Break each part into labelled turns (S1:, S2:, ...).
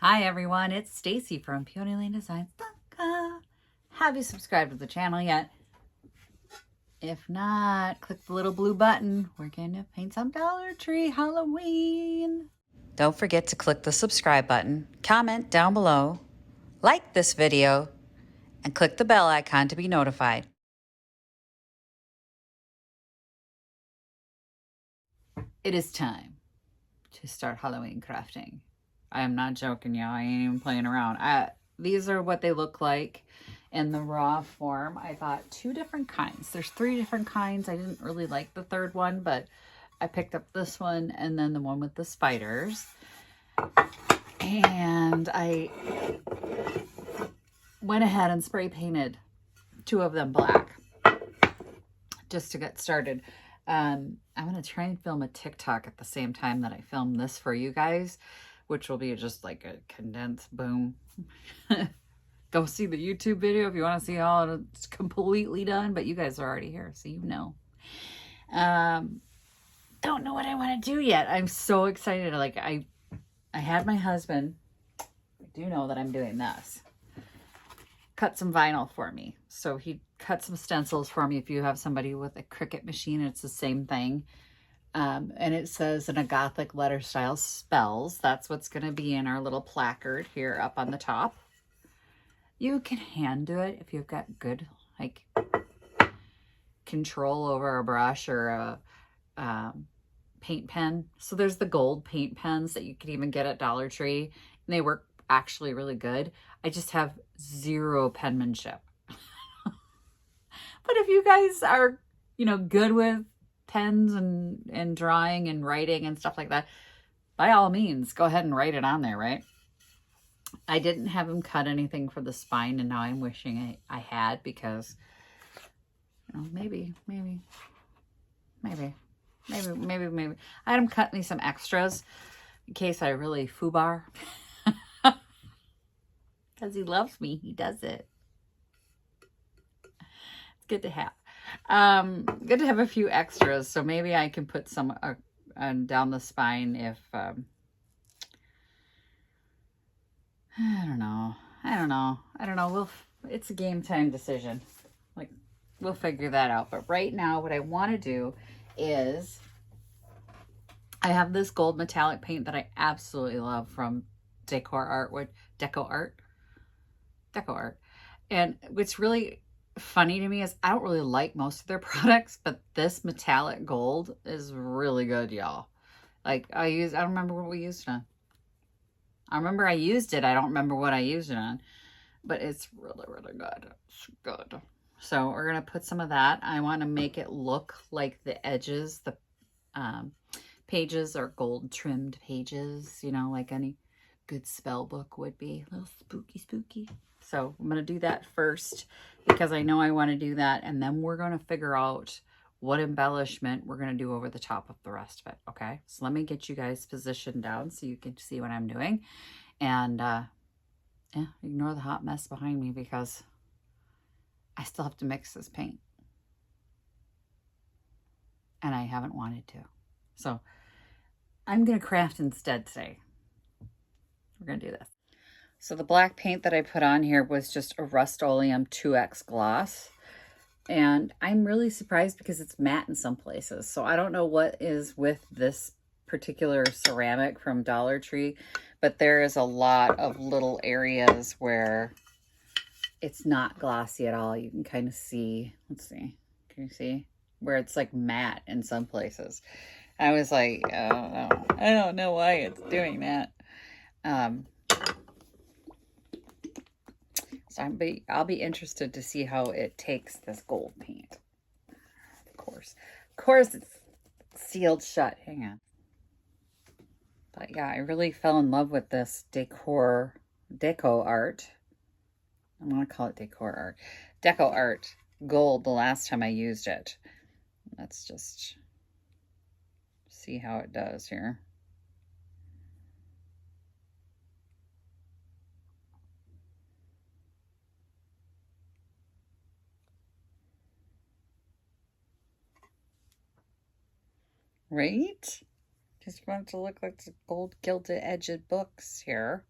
S1: Hi everyone, it's Stacy from PeonyLaneDesigns.com. Have you subscribed to the channel yet? If not, click the little blue button. We're going to paint some Dollar Tree Halloween. Don't forget to click the subscribe button, comment down below, like this video, and click the bell icon to be notified. It is time to start Halloween crafting. I am not joking, y'all. I ain't even playing around. These are what they look like in the raw form. I bought two different kinds. There's three different kinds. I didn't really like the third one, but I picked up this one and then the one with the spiders. And I went ahead and spray painted two of them black just to get started. I'm going to try and film a TikTok at the same time that I film this for you guys, which will be just like a condensed boom. Go see the YouTube video if you want to see how it's completely done, but you guys are already here, so you know. Don't know what I want to do yet. I'm so excited. Like I had my husband, I do know that I'm doing this, cut some vinyl for me. So he cut some stencils for me. If you have somebody with a Cricut machine, it's the same thing. And it says in a Gothic letter style, spells. That's what's going to be in our little placard here up on the top. You can hand do it if you've got good like control over a brush or a paint pen. So there's the gold paint pens that you can even get at Dollar Tree, and they work actually really good. I just have zero penmanship. But if you guys are, good with pens and drawing and writing and stuff like that, by all means, go ahead and write it on there, right? I didn't have him cut anything for the spine, and now I'm wishing I had, because maybe I had him cut me some extras in case I really foobar. Because he loves me. He does it. It's good to have. Good to have a few extras, so maybe I can put some down the spine if I don't know. It's a game time decision. Like, we'll figure that out. But right now, what I want to do is, I have this gold metallic paint that I absolutely love from Deco Art. And what's really funny to me is I don't really like most of their products, but this metallic gold is really good, y'all. Like I don't remember what we used it on. I remember I used it. I don't remember what I used it on, but it's really, really good. It's good. So we're going to put some of that. I want to make it look like the edges, the pages are gold trimmed pages, like any good spell book would be. A little spooky. So I'm going to do that first because I know I want to do that. And then we're going to figure out what embellishment we're going to do over the top of the rest of it. Okay. So let me get you guys positioned down so you can see what I'm doing. And yeah, ignore the hot mess behind me because I still have to mix this paint. And I haven't wanted to. So I'm going to craft instead today. We're going to do this. So the black paint that I put on here was just a Rust-Oleum 2X gloss. And I'm really surprised because it's matte in some places. So I don't know what is with this particular ceramic from Dollar Tree, but there is a lot of little areas where it's not glossy at all. You can kind of see, let's see, can you see? Where it's like matte in some places. I was like, I don't know why it's doing that. So I'll be interested to see how it takes this gold paint. Of course it's sealed shut. Hang on. But yeah, I really fell in love with this deco art. I'm going to call it deco art gold the last time I used it. Let's just see how it does here. Right? Just want it to look like the gold gilded edged books here.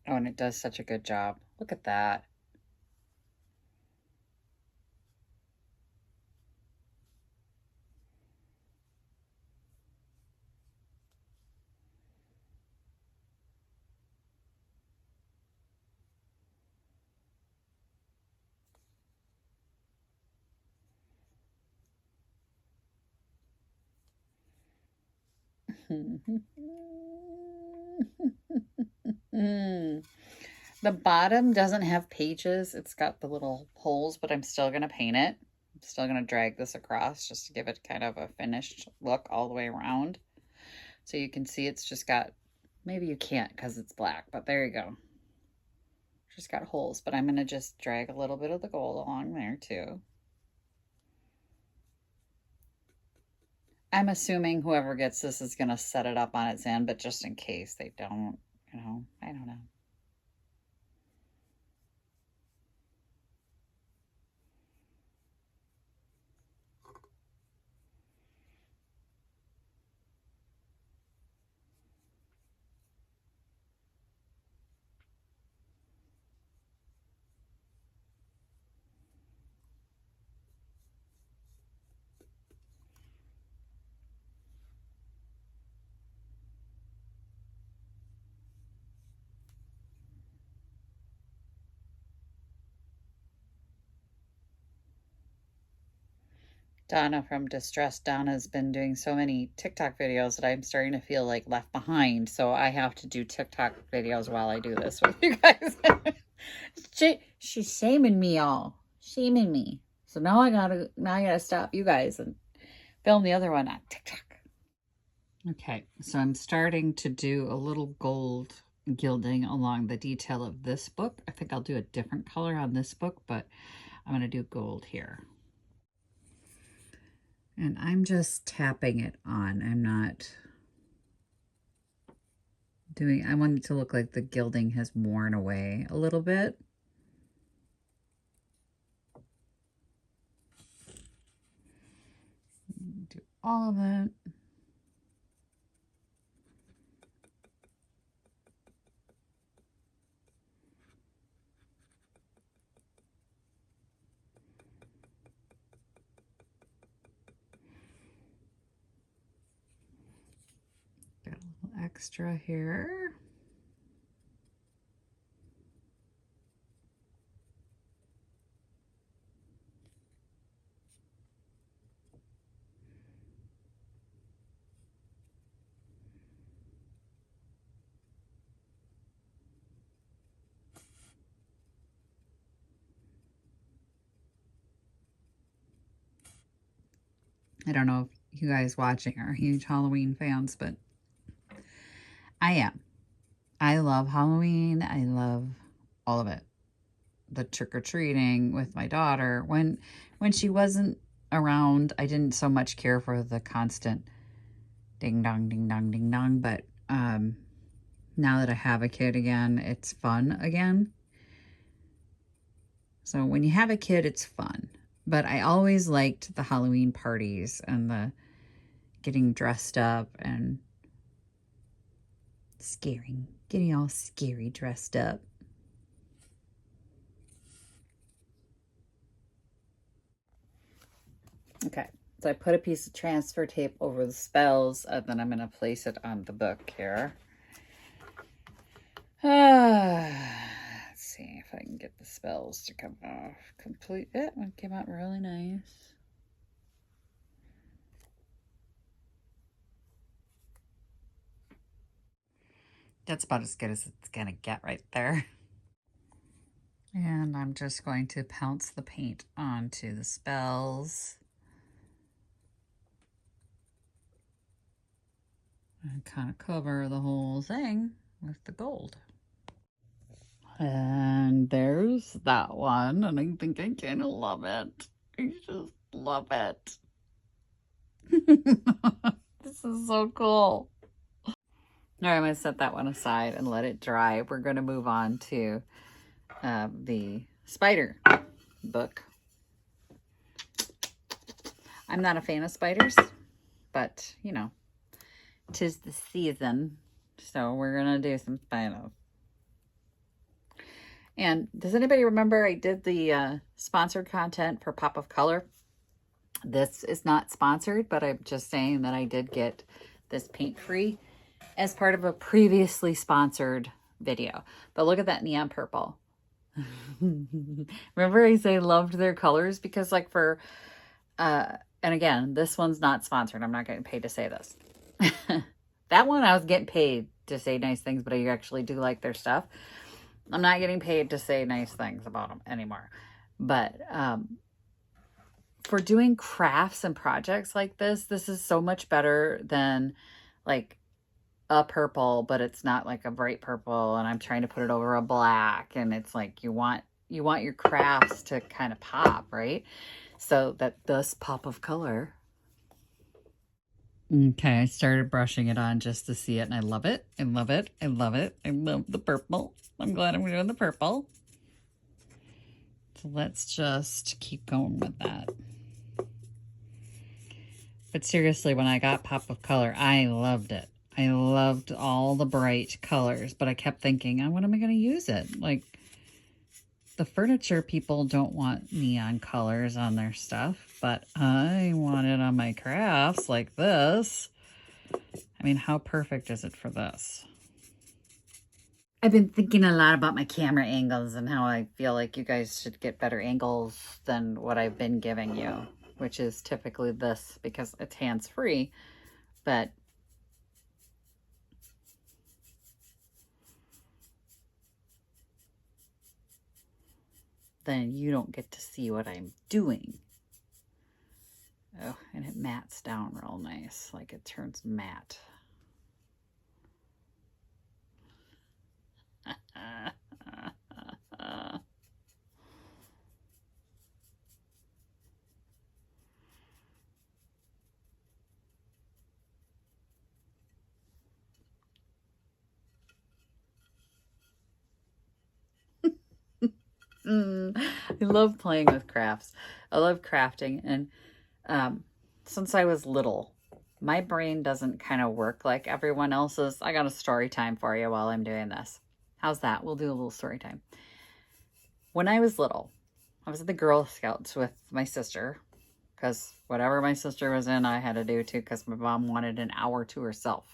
S1: Oh, and it does such a good job. Look at that. The bottom doesn't have pages. It's got the little holes, but I'm still going to paint it. I'm still going to drag this across just to give it kind of a finished look all the way around. So you can see it's just got, maybe you can't because it's black, but there you go. Just got holes, but I'm going to just drag a little bit of the gold along there too. I'm assuming whoever gets this is going to set it up on its end, but just in case they don't, you know, I don't know. Donna from Distressed Donna's been doing so many TikTok videos that I'm starting to feel like left behind. So I have to do TikTok videos while I do this with you guys. She's shaming me, all shaming me. So now I gotta stop you guys and film the other one on TikTok. Okay, so I'm starting to do a little gold gilding along the detail of this book. I think I'll do a different color on this book, but I'm going to do gold here. And I'm just tapping it on. I'm not doing, I want it to look like the gilding has worn away a little bit. Do all of it. Got a little extra here. I don't know if you guys watching are huge Halloween fans, but I am. I love Halloween. I love all of it. The trick-or-treating with my daughter. When she wasn't around, I didn't so much care for the constant ding dong, ding dong, ding dong. But now that I have a kid again, it's fun again. So when you have a kid, it's fun. But I always liked the Halloween parties and the getting dressed up and scaring, getting all scary dressed up. Okay, so I put a piece of transfer tape over the spells, and then I'm going to place it on the book here. Let's see if I can get the spells to come off complete. That one came out really nice. That's about as good as it's going to get right there. And I'm just going to pounce the paint onto the spells. And kind of cover the whole thing with the gold. And there's that one. And I think I kind of love it. I just love it. This is so cool. All right, I'm going to set that one aside and let it dry. We're going to move on to the spider book. I'm not a fan of spiders, but, you know, 'tis the season. So we're going to do some spiders. And does anybody remember I did the sponsored content for Pop of Color? This is not sponsored, but I'm just saying that I did get this paint free as part of a previously sponsored video. But look at that neon purple. Remember I say loved their colors? Because like for, and again, this one's not sponsored. I'm not getting paid to say this. That one I was getting paid to say nice things, but I actually do like their stuff. I'm not getting paid to say nice things about them anymore. But for doing crafts and projects like this is so much better than like a purple, but it's not like a bright purple and I'm trying to put it over a black, and it's like you want your crafts to kind of pop, right? So that this pop of color. Okay, I started brushing it on just to see it, and I love it. I love it. I love it. I love the purple. I'm glad I'm doing the purple. So let's just keep going with that. But seriously, when I got Pop of Color, I loved it. I loved all the bright colors, but I kept thinking, oh, when am I going to use it? Like, the furniture people don't want neon colors on their stuff, but I want it on my crafts like this. I mean, how perfect is it for this? I've been thinking a lot about my camera angles and how I feel like you guys should get better angles than what I've been giving you, which is typically this because it's hands-free, but then you don't get to see what I'm doing. Oh, and it mattes down real nice, like it turns matte. I love playing with crafts. I love crafting, and since I was little, my brain doesn't kind of work like everyone else's. I got a story time for you while I'm doing this. How's that? We'll do a little story time. When I was little, I was at the Girl Scouts with my sister, because whatever my sister was in, I had to do too, because my mom wanted an hour to herself.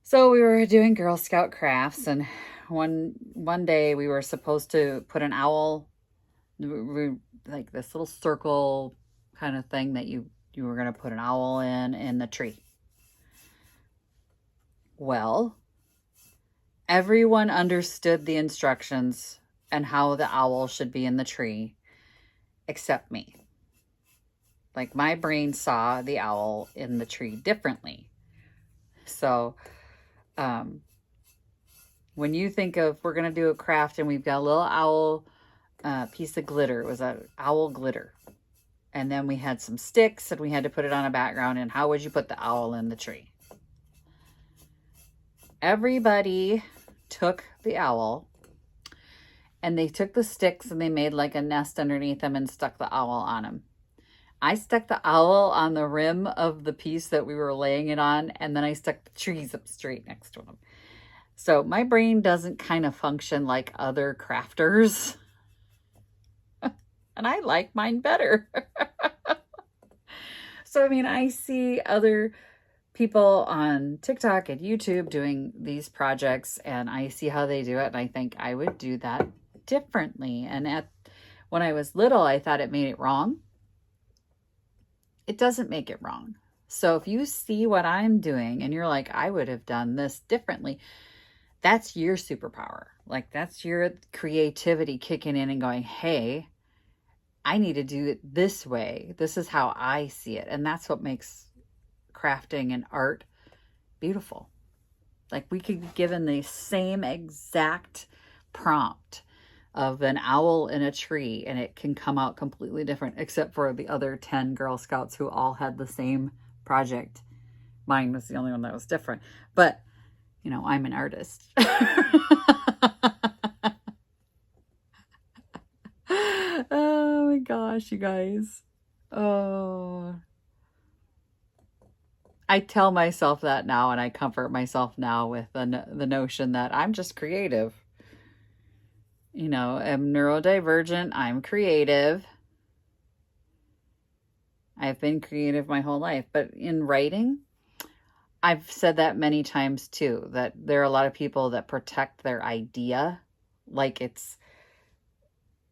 S1: So we were doing Girl Scout crafts, and one day we were supposed to put an owl, like this little circle kind of thing that you were going to put an owl in the tree. Well, everyone understood the instructions and how the owl should be in the tree except me. Like my brain saw the owl in the tree differently. So when you think of, we're going to do a craft and we've got a little owl piece of glitter, it was an owl glitter. And then we had some sticks and we had to put it on a background. And how would you put the owl in the tree? Everybody took the owl and they took the sticks and they made like a nest underneath them and stuck the owl on them. I stuck the owl on the rim of the piece that we were laying it on, and then I stuck the trees up straight next to them. So my brain doesn't kind of function like other crafters. And I like mine better. So, I mean, I see other people on TikTok and YouTube doing these projects, and I see how they do it, and I think I would do that differently. And when I was little, I thought it made it wrong. It doesn't make it wrong. So if you see what I'm doing and you're like, I would have done this differently, that's your superpower. Like that's your creativity kicking in and going, hey, I need to do it this way. This is how I see it. And that's what makes crafting and art beautiful. Like we could be given the same exact prompt of an owl in a tree and it can come out completely different, except for the other 10 Girl Scouts who all had the same project. Mine was the only one that was different. But, you know, I'm an artist. Oh my gosh, you guys. Oh. I tell myself that now, and I comfort myself now with the notion that I'm just creative. You know, I'm neurodivergent. I'm creative. I've been creative my whole life. But in writing, I've said that many times too, that there are a lot of people that protect their idea like it's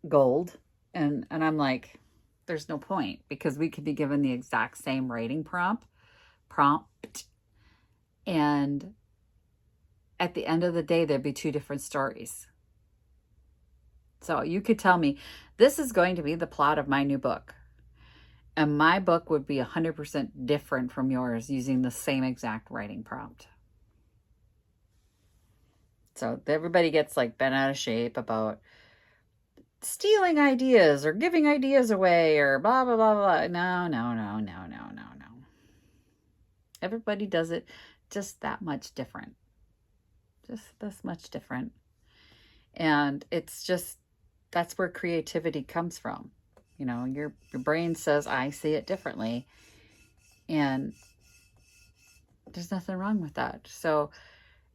S1: gold. And I'm like, there's no point, because we could be given the exact same writing prompt, and at the end of the day, there'd be two different stories. So you could tell me, this is going to be the plot of my new book, and my book would be 100% different from yours using the same exact writing prompt. So everybody gets like bent out of shape about stealing ideas or giving ideas away or blah, blah, blah, blah. No. Everybody does it just that much different. Just this much different. And it's just, that's where creativity comes from. You know, your brain says, I see it differently. And there's nothing wrong with that. So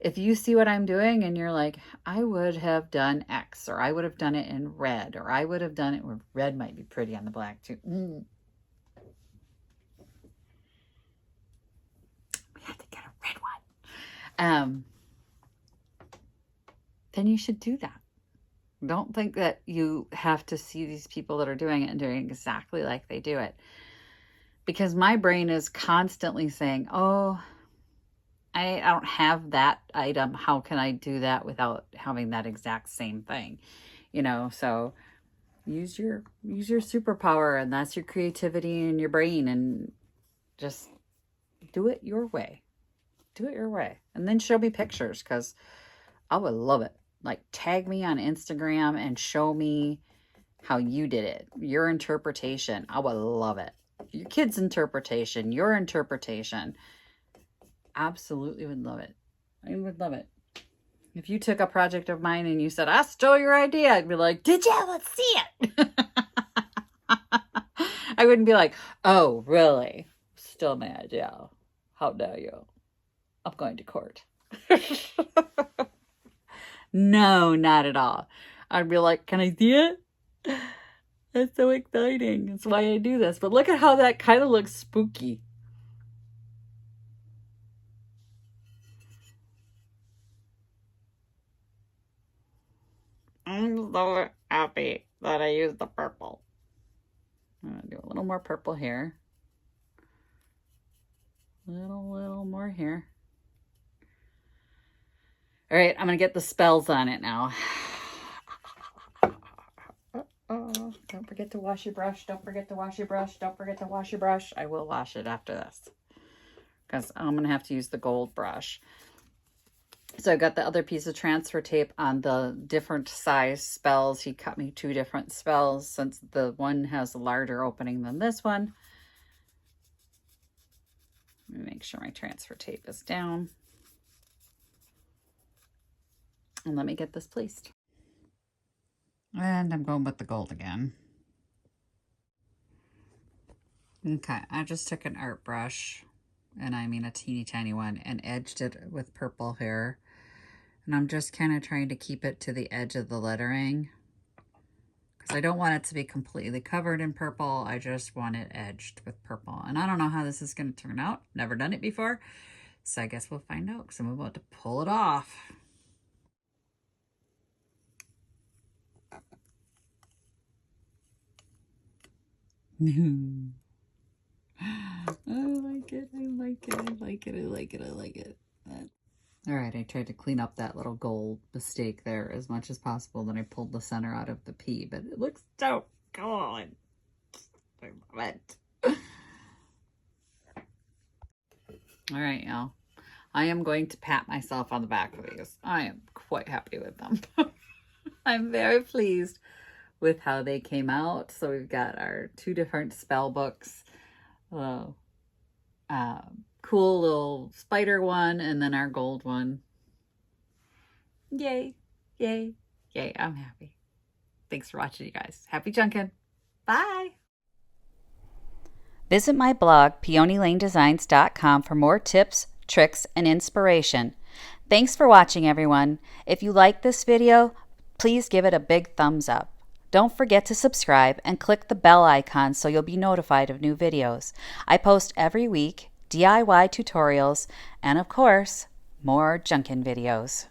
S1: if you see what I'm doing and you're like, I would have done X, or I would have done it in red, or I would have done it, or red might be pretty on the black too. We have to get a red one. Then you should do that. Don't think that you have to see these people that are doing it and doing exactly like they do it. Because my brain is constantly saying, oh, I don't have that item. How can I do that without having that exact same thing? You know, so use your superpower, and that's your creativity in your brain, and just do it your way. Do it your way. And then show me pictures, because I would love it. Like, tag me on Instagram and show me how you did it. Your interpretation. I would love it. Your kid's interpretation, your interpretation. Absolutely would love it. I would love it. If you took a project of mine and you said, I stole your idea, I'd be like, did you? Let's see it. I wouldn't be like, oh, really? Stole my idea. How dare you? I'm going to court. No, not at all. I'd be like, can I see it? That's so exciting. That's why I do this. But look at how that kind of looks spooky. I'm so happy that I used the purple. I'm going to do a little more purple here. Little more here. All right, I'm going to get the spells on it now. Oh, don't forget to wash your brush. Don't forget to wash your brush. Don't forget to wash your brush. I will wash it after this, because I'm going to have to use the gold brush. So I got the other piece of transfer tape on the different size spells. He cut me 2 different spells, since the one has a larger opening than this one. Let me make sure my transfer tape is down. And let me get this placed. And I'm going with the gold again. Okay, I just took an art brush, and I mean a teeny tiny one, and edged it with purple here. And I'm just kind of trying to keep it to the edge of the lettering, because I don't want it to be completely covered in purple. I just want it edged with purple. And I don't know how this is going to turn out. Never done it before. So I guess we'll find out, because I'm about to pull it off. I like it. I like it. I like it. I like it. I like it. All right, I tried to clean up that little gold mistake there as much as possible. Then I pulled the center out of the P, but it looks so good. I love it. All right, y'all. I am going to pat myself on the back for these. I am quite happy with them. I'm very pleased with how they came out. So we've got our 2 different spell books. Cool little spider one, and then our gold one. Yay, yay, yay. I'm happy. Thanks for watching, you guys. Happy junkin'. Bye. Visit my blog, peonylanedesigns.com, for more tips, tricks, and inspiration. Thanks for watching, everyone. If you like this video,
S2: please give it a big thumbs up. Don't forget to subscribe and click the bell icon so you'll be notified of new videos. I post every week DIY tutorials and, of course, more junkin videos.